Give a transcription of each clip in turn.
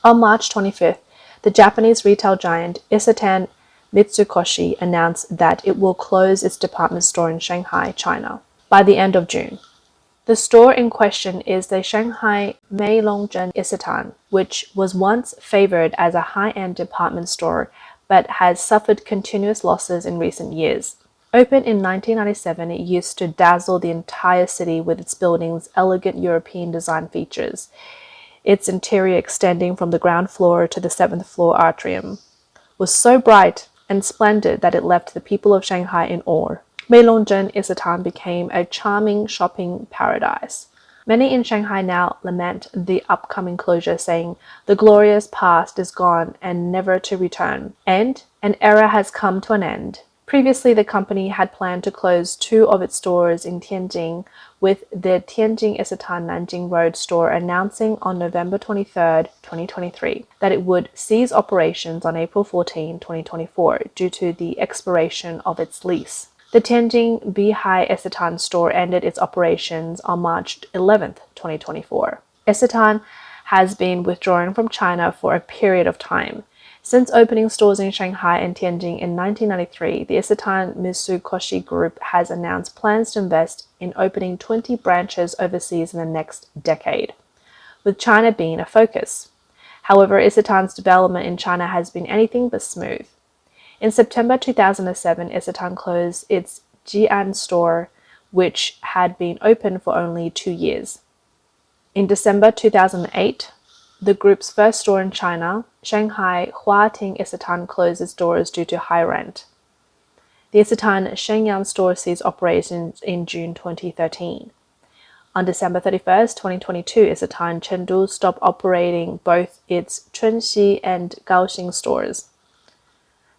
On March 25th, the Japanese retail giant Isetan Mitsukoshi announced that it will close its department store in Shanghai, China, by the end of June. The store in question is the Shanghai Meilongzhen Isetan, which was once favored as a high-end department store but has suffered continuous losses in recent years. Opened in 1997, it used to dazzle the entire city with its building's elegant European design features, its interior extending from the ground floor to the 7th floor atrium was so bright and splendid that it left the people of Shanghai in awe. Meilongzhen Isetan became a charming shopping paradise. Many in Shanghai now lament the upcoming closure, saying, "The glorious past is gone and never to return, and an era has come to an end." Previously, the company had planned to close 2 of its stores in Tianjin, with the Tianjin Isetan Nanjing Road store announcing on November 23, 2023, that it would cease operations on April 14, 2024, due to the expiration of its lease. The Tianjin Beihai Isetan store ended its operations on March 11, 2024. Isetan has been withdrawing from China for a period of time. Since opening stores in Shanghai and Tianjin in 1993, the Isetan Mitsukoshi Group has announced plans to invest in opening 20 branches overseas in the next decade, with China being a focus. However, Isetan's development in China has been anything but smooth. In September 2007, Isetan closed its Jian store, which had been open for only 2 years. In December 2008, the group's first store in China, Shanghai Huating Isetan, closed its doors due to high rent. The Isetan Shenyang store ceased operations in June 2013. On December 31, 2022, Isetan Chengdu stopped operating both its Chunxi and Kaohsiung stores.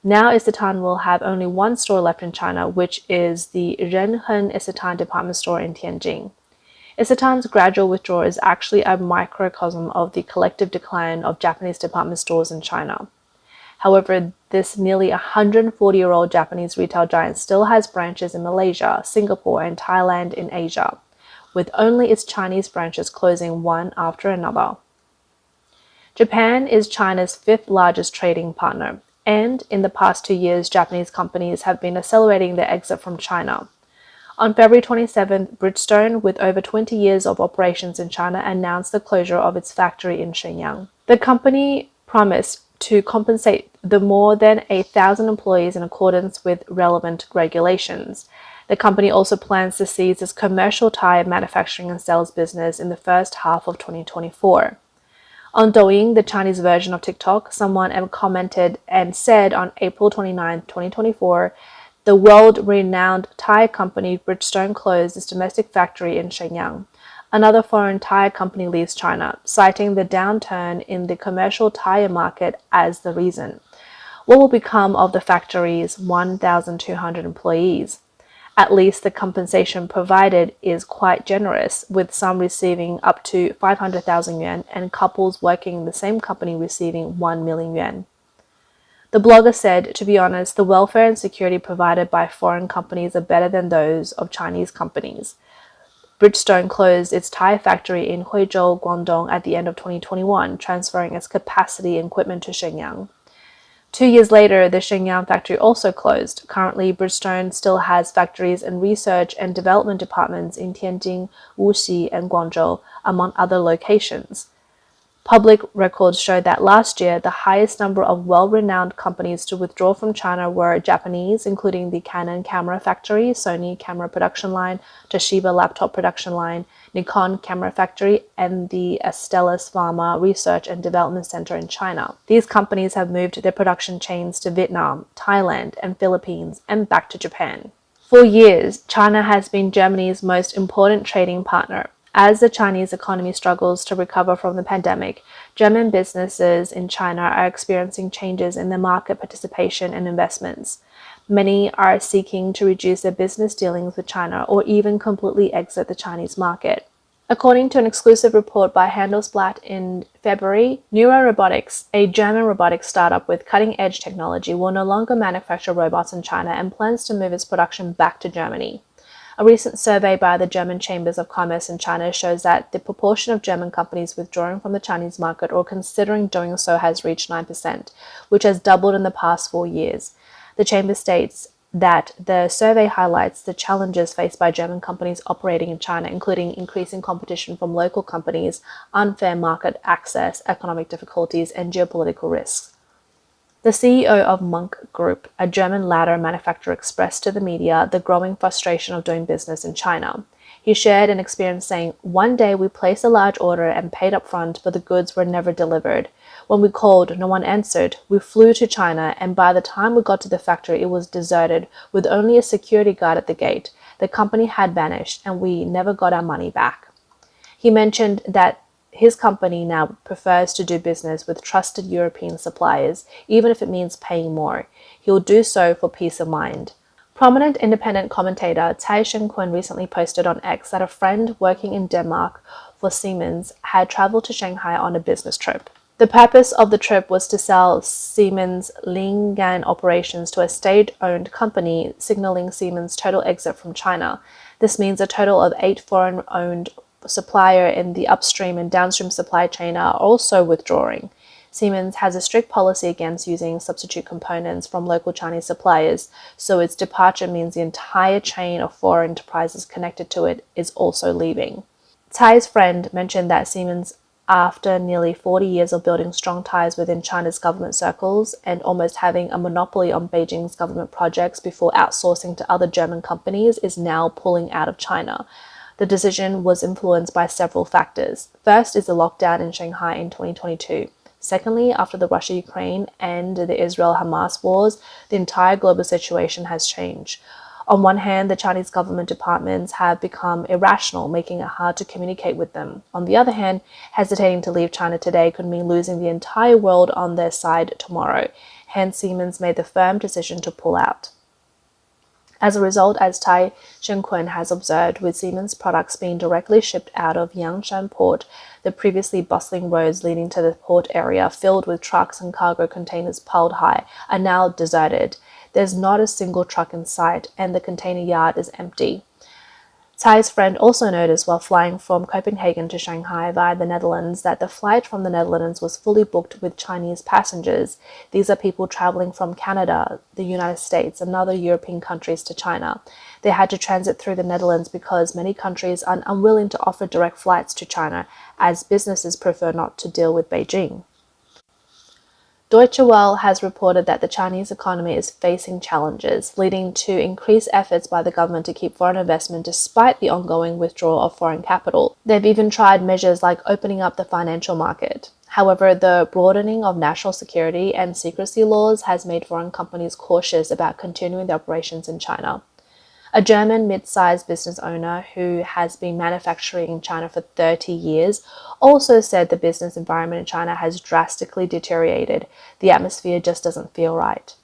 Now Isetan will have only 1 store left in China, which is the Renheng Isetan department store in Tianjin. Isetan's gradual withdrawal is actually a microcosm of the collective decline of Japanese department stores in China. However, this nearly 140-year-old Japanese retail giant still has branches in Malaysia, Singapore, and Thailand in Asia, with only its Chinese branches closing one after another. Japan is China's 5th largest trading partner, and in the past 2 years, Japanese companies have been accelerating their exit from China. On February 27th, Bridgestone, with over 20 years of operations in China, announced the closure of its factory in Shenyang. The company promised to compensate the more than 1,000 employees in accordance with relevant regulations. The company also plans to cease its commercial tire manufacturing and sales business in the first half of 2024. On Douyin, the Chinese version of TikTok, someone commented and said on April 29, 2024, the world-renowned tire company Bridgestone closed its domestic factory in Shenyang. Another foreign tire company leaves China, citing the downturn in the commercial tire market as the reason. What will become of the factory's 1,200 employees? At least the compensation provided is quite generous, with some receiving up to 500,000 yuan and couples working in the same company receiving 1 million yuan. The blogger said, "To be honest, the welfare and security provided by foreign companies are better than those of Chinese companies." Bridgestone closed its tire factory in Huizhou, Guangdong at the end of 2021, transferring its capacity and equipment to Shenyang. 2 years later, the Shenyang factory also closed. Currently, Bridgestone still has factories and research and development departments in Tianjin, Wuxi, and Guangzhou, among other locations. Public records show that last year, the highest number of well-renowned companies to withdraw from China were Japanese, including the Canon camera factory, Sony camera production line, Toshiba laptop production line, Nikon camera factory, and the Astellas Pharma Research and Development Center in China. These companies have moved their production chains to Vietnam, Thailand, and Philippines, and back to Japan. For years, China has been Germany's most important trading partner. As the Chinese economy struggles to recover from the pandemic, German businesses in China are experiencing changes in their market participation and investments. Many are seeking to reduce their business dealings with China or even completely exit the Chinese market. According to an exclusive report by Handelsblatt in February, Neurobotics, a German robotics startup with cutting-edge technology, will no longer manufacture robots in China and plans to move its production back to Germany. A recent survey by the German Chambers of Commerce in China shows that the proportion of German companies withdrawing from the Chinese market or considering doing so has reached 9%, which has doubled in the past 4 years. The Chamber states that the survey highlights the challenges faced by German companies operating in China, including increasing competition from local companies, unfair market access, economic difficulties, and geopolitical risks. The CEO of Monk Group, a German ladder manufacturer, expressed to the media the growing frustration of doing business in China. He shared an experience saying, "One day we placed a large order and paid up front, but the goods were never delivered. When we called, no one answered. We flew to China, and by the time we got to the factory, it was deserted, with only a security guard at the gate. The company had vanished, and we never got our money back." He mentioned that his company now prefers to do business with trusted European suppliers, even if it means paying more. He will do so for peace of mind. Prominent independent commentator Cai Shengkun recently posted on X that a friend working in Denmark for Siemens had traveled to Shanghai on a business trip. The purpose of the trip was to sell Siemens Lingan operations to a state-owned company, signaling Siemens' total exit from China. This means a total of 8 foreign-owned suppliers in the upstream and downstream supply chain are also withdrawing. Siemens has a strict policy against using substitute components from local Chinese suppliers, so its departure means the entire chain of foreign enterprises connected to it is also leaving. Cai's friend mentioned that Siemens, after nearly 40 years of building strong ties within China's government circles and almost having a monopoly on Beijing's government projects before outsourcing to other German companies, is now pulling out of China. The decision was influenced by several factors. First is the lockdown in Shanghai in 2022. Secondly, after the Russia-Ukraine and the Israel-Hamas wars, the entire global situation has changed. On one hand, the Chinese government departments have become irrational, making it hard to communicate with them. On the other hand, hesitating to leave China today could mean losing the entire world on their side tomorrow. Hence, Siemens made the firm decision to pull out. As a result, as Cai Shengkun has observed, with Siemens products being directly shipped out of Yangshan port, the previously bustling roads leading to the port area, filled with trucks and cargo containers piled high, are now deserted. There's not a single truck in sight, and the container yard is empty. Cai's friend also noticed while flying from Copenhagen to Shanghai via the Netherlands that the flight from the Netherlands was fully booked with Chinese passengers. These are people traveling from Canada, the United States, and other European countries to China. They had to transit through the Netherlands because many countries are unwilling to offer direct flights to China, as businesses prefer not to deal with Beijing. Deutsche Welle has reported that the Chinese economy is facing challenges, leading to increased efforts by the government to keep foreign investment despite the ongoing withdrawal of foreign capital. They've even tried measures like opening up the financial market. However, the broadening of national security and secrecy laws has made foreign companies cautious about continuing their operations in China. A German mid-sized business owner who has been manufacturing in China for 30 years also said the business environment in China has drastically deteriorated. The atmosphere just doesn't feel right.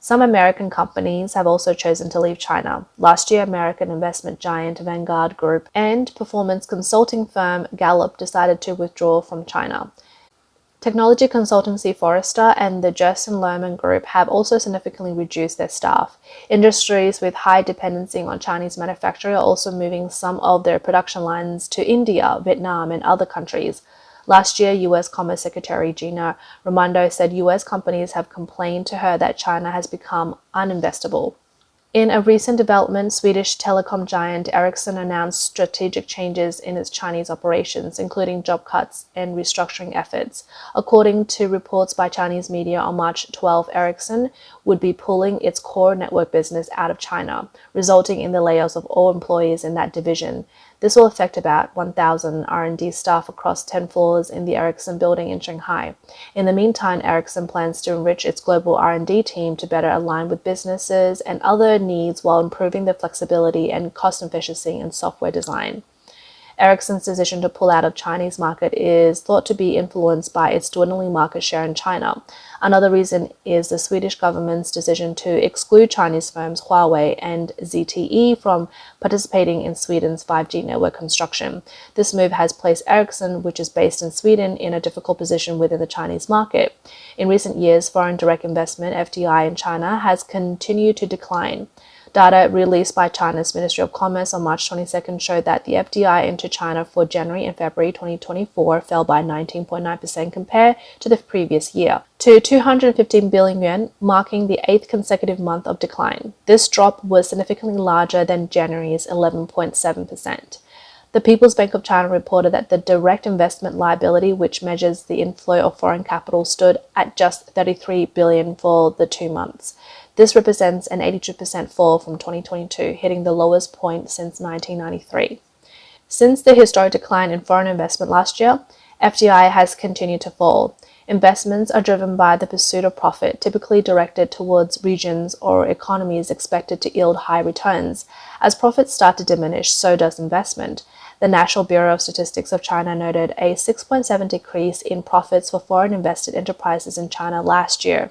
Some American companies have also chosen to leave China. Last year, American investment giant Vanguard Group and performance consulting firm Gallup decided to withdraw from China. Technology consultancy Forrester and the Gerson Lohman Group have also significantly reduced their staff. Industries with high dependency on Chinese manufacturing are also moving some of their production lines to India, Vietnam, and other countries. Last year, U.S. Commerce Secretary Gina Raimondo said U.S. companies have complained to her that China has become uninvestable. In a recent development, Swedish telecom giant Ericsson announced strategic changes in its Chinese operations, including job cuts and restructuring efforts. According to reports by Chinese media on March 12, Ericsson would be pulling its core network business out of China, resulting in the layoffs of all employees in that division. This will affect about 1,000 R&D staff across 10 floors in the Ericsson building in Shanghai. In the meantime, Ericsson plans to enrich its global R&D team to better align with businesses and other needs while improving the flexibility and cost efficiency in software design. Ericsson's decision to pull out of Chinese market is thought to be influenced by its dwindling market share in China. Another reason is the Swedish government's decision to exclude Chinese firms Huawei and ZTE from participating in Sweden's 5G network construction. This move has placed Ericsson, which is based in Sweden, in a difficult position within the Chinese market. In recent years, foreign direct investment (FDI) in China has continued to decline. Data released by China's Ministry of Commerce on March 22nd showed that the FDI into China for January and February 2024 fell by 19.9% compared to the previous year, to 215 billion yuan, marking the 8th consecutive month of decline. This drop was significantly larger than January's 11.7%. The People's Bank of China reported that the direct investment liability, which measures the inflow of foreign capital, stood at just 33 billion for the 2 months. This represents an 82% fall from 2022, hitting the lowest point since 1993. Since the historic decline in foreign investment last year, FDI has continued to fall. Investments are driven by the pursuit of profit, typically directed towards regions or economies expected to yield high returns. As profits start to diminish, so does investment. The National Bureau of Statistics of China noted a 6.7% decrease in profits for foreign invested enterprises in China last year.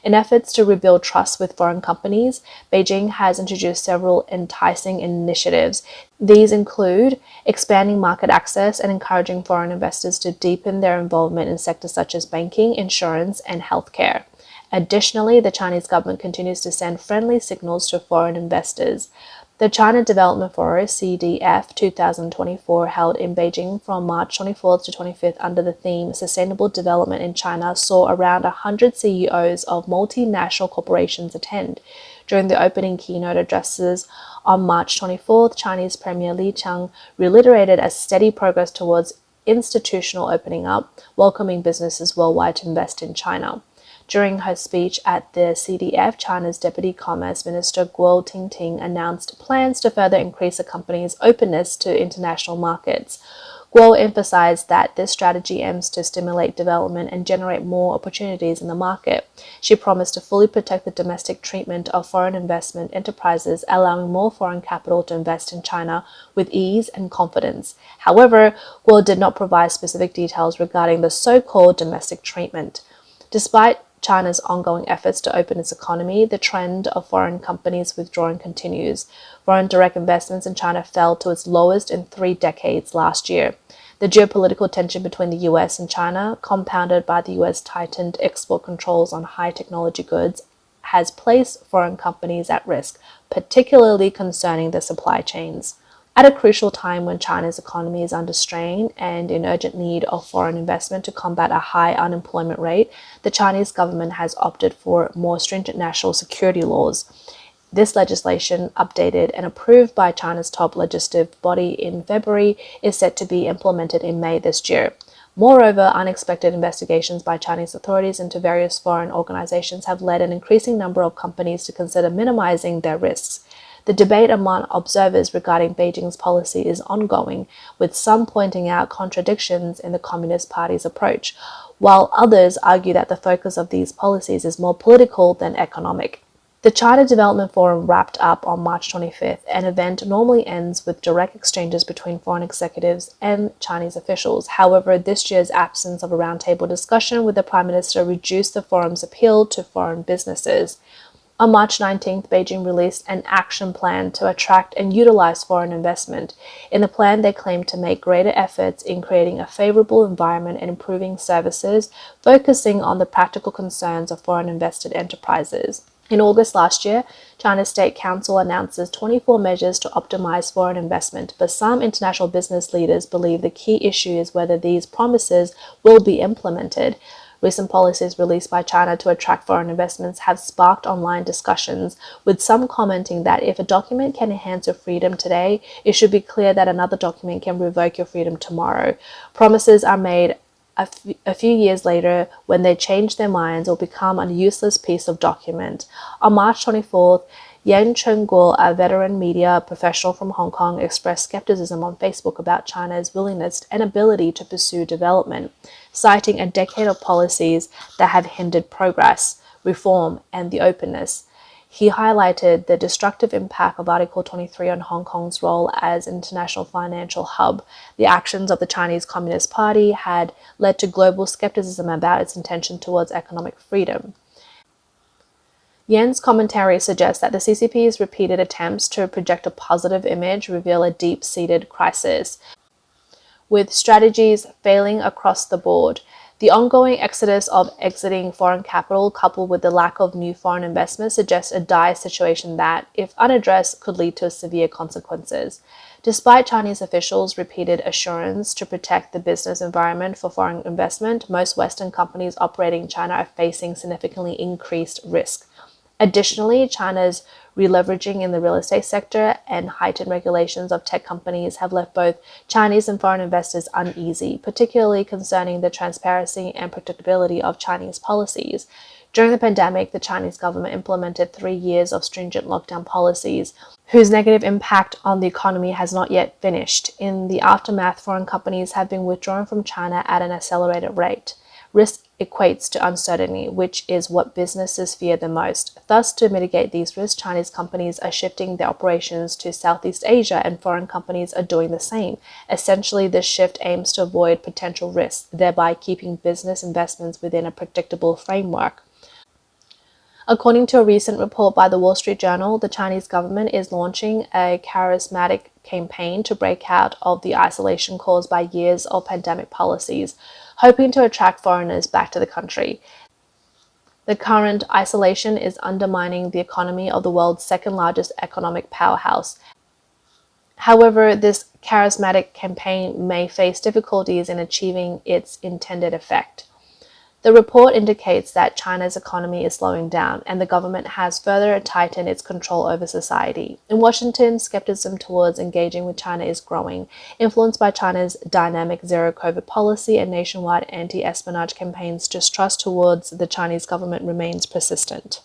In efforts to rebuild trust with foreign companies, Beijing has introduced several enticing initiatives. These include expanding market access and encouraging foreign investors to deepen their involvement in sectors such as banking, insurance, and healthcare. Additionally, the Chinese government continues to send friendly signals to foreign investors. The China Development Forum (CDF) 2024, held in Beijing from March 24th to 25th under the theme Sustainable Development in China, saw around 100 CEOs of multinational corporations attend. During the opening keynote addresses on March 24th, Chinese Premier Li Qiang reiterated a steady progress towards institutional opening up, welcoming businesses worldwide to invest in China. During her speech at the CDF, China's Deputy Commerce Minister Guo Tingting announced plans to further increase the company's openness to international markets. Guo emphasized that this strategy aims to stimulate development and generate more opportunities in the market. She promised to fully protect the domestic treatment of foreign investment enterprises, allowing more foreign capital to invest in China with ease and confidence. However, Guo did not provide specific details regarding the so-called domestic treatment. Despite China's ongoing efforts to open its economy, the trend of foreign companies withdrawing continues. Foreign direct investments in China fell to its lowest in 3 decades last year. The geopolitical tension between the US and China, compounded by the US tightened export controls on high technology goods, has placed foreign companies at risk, particularly concerning the supply chains. At a crucial time when China's economy is under strain and in urgent need of foreign investment to combat a high unemployment rate, the Chinese government has opted for more stringent national security laws. This legislation, updated and approved by China's top legislative body in February, is set to be implemented in May this year. Moreover, unexpected investigations by Chinese authorities into various foreign organizations have led an increasing number of companies to consider minimizing their risks. The debate among observers regarding Beijing's policy is ongoing, with some pointing out contradictions in the Communist Party's approach, while others argue that the focus of these policies is more political than economic. The China Development Forum wrapped up on March 25th. An event normally ends with direct exchanges between foreign executives and Chinese officials. However, this year's absence of a roundtable discussion with the Prime Minister reduced the forum's appeal to foreign businesses. On March 19th, Beijing released an action plan to attract and utilize foreign investment. In the plan, they claimed to make greater efforts in creating a favorable environment and improving services, focusing on the practical concerns of foreign invested enterprises. In August last year, China's State Council announces 24 measures to optimize foreign investment, but some international business leaders believe the key issue is whether these promises will be implemented. Recent policies released by China to attract foreign investments have sparked online discussions, with some commenting that if a document can enhance your freedom today, it should be clear that another document can revoke your freedom tomorrow. Promises are made a few years later, when they change their minds, will become a useless piece of document. On March 24th, Yan Chengguo, a veteran media professional from Hong Kong, expressed skepticism on Facebook about China's willingness and ability to pursue development, citing a decade of policies that have hindered progress, reform, and the openness. He highlighted the destructive impact of Article 23 on Hong Kong's role as an international financial hub. The actions of the Chinese Communist Party had led to global skepticism about its intention towards economic freedom. Yan's commentary suggests that the CCP's repeated attempts to project a positive image reveal a deep-seated crisis, with strategies failing across the board. The ongoing exodus of exiting foreign capital, coupled with the lack of new foreign investment, suggests a dire situation that, if unaddressed, could lead to severe consequences. Despite Chinese officials' repeated assurance to protect the business environment for foreign investment, most Western companies operating in China are facing significantly increased risk. Additionally, China's releveraging in the real estate sector and heightened regulations of tech companies have left both Chinese and foreign investors uneasy, particularly concerning the transparency and predictability of Chinese policies. During the pandemic, the Chinese government implemented 3 years of stringent lockdown policies, whose negative impact on the economy has not yet finished. In the aftermath, foreign companies have been withdrawing from China at an accelerated rate. Risk equates to uncertainty, which is what businesses fear the most. Thus, to mitigate these risks, Chinese companies are shifting their operations to Southeast Asia, and foreign companies are doing the same. Essentially, this shift aims to avoid potential risks, thereby keeping business investments within a predictable framework. According to a recent report by the Wall Street Journal, the Chinese government is launching a charismatic campaign to break out of the isolation caused by years of pandemic policies, hoping to attract foreigners back to the country. The current isolation is undermining the economy of the world's second-largest economic powerhouse. However, this charismatic campaign may face difficulties in achieving its intended effect. The report indicates that China's economy is slowing down, and the government has further tightened its control over society. In Washington, skepticism towards engaging with China is growing, influenced by China's dynamic zero-COVID policy and nationwide anti-espionage campaigns. Distrust towards the Chinese government remains persistent.